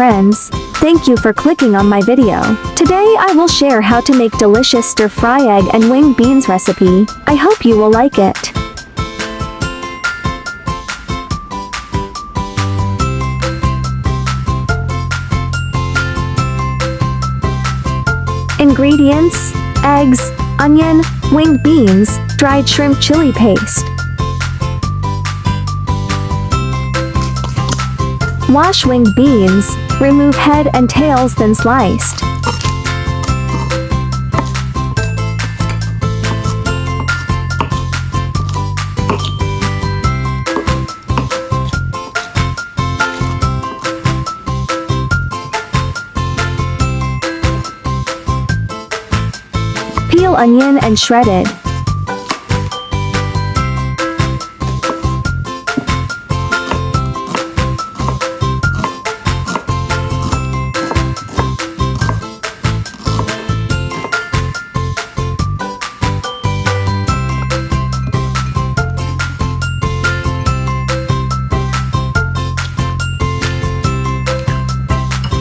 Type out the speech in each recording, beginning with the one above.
friends, thank you for clicking on my video. Today I will share how to make delicious stir-fry egg and winged beans recipe. I hope you will like it. Ingredients: eggs, onion, winged beans, dried shrimp chili paste. Wash winged beans, remove head and tails then sliced. Peel onion and shred it.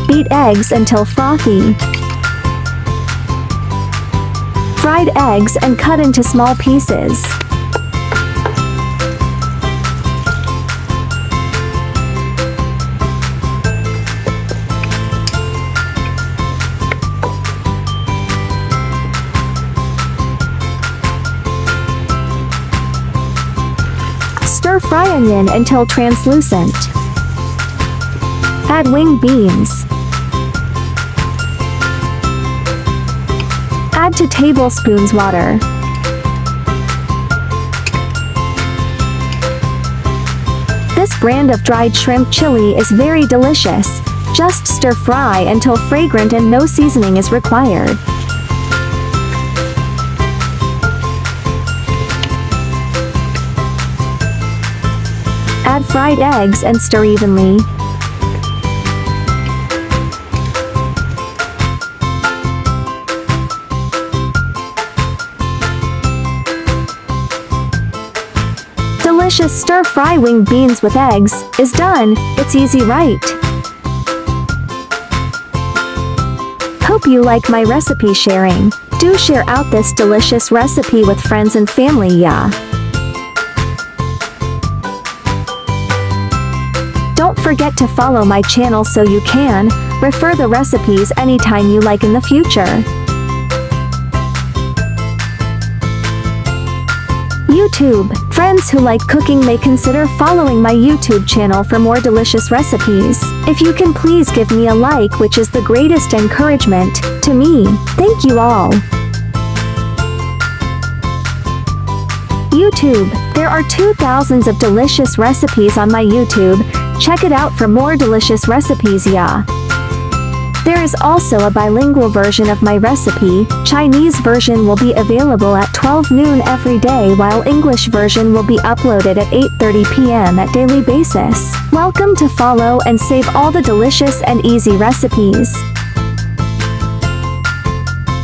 Beat eggs until frothy. Fried eggs and cut into small pieces. Stir-fry onion until translucent. Add winged beans. Add 2 tablespoons water. This brand of dried shrimp chili is very delicious. Just stir fry until fragrant and no seasoning is required. Add fried eggs and stir evenly. Delicious stir-fry winged beans with eggs is done. It's easy, right? Hope you like my recipe sharing. Do share out this delicious recipe with friends and family, yeah. Don't forget to follow my channel so you can refer the recipes anytime you like in the future. YouTube. Friends who like cooking may consider following my YouTube channel for more delicious recipes. If you can please give me a like, which is the greatest encouragement to me. Thank you all. YouTube. There are 2,000 of delicious recipes on my YouTube. Check it out for more delicious recipes, yeah. There is also a bilingual version of my recipe. Chinese version will be available at 12 noon every day, while English version will be uploaded at 8:30 p.m. at daily basis. Welcome to follow and save all the delicious and easy recipes.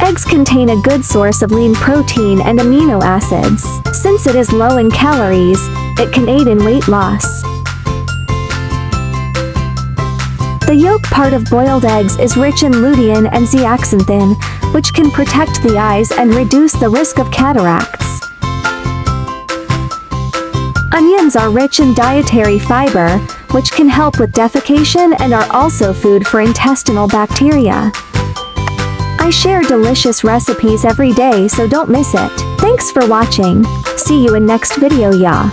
Eggs contain a good source of lean protein and amino acids. Since it is low in calories, it can aid in weight loss. The yolk part of boiled eggs is rich in lutein and zeaxanthin, which can protect the eyes and reduce the risk of cataracts. Onions are rich in dietary fiber, which can help with defecation and are also food for intestinal bacteria. I share delicious recipes every day, so don't miss it. Thanks for watching. See you in next video, yeah.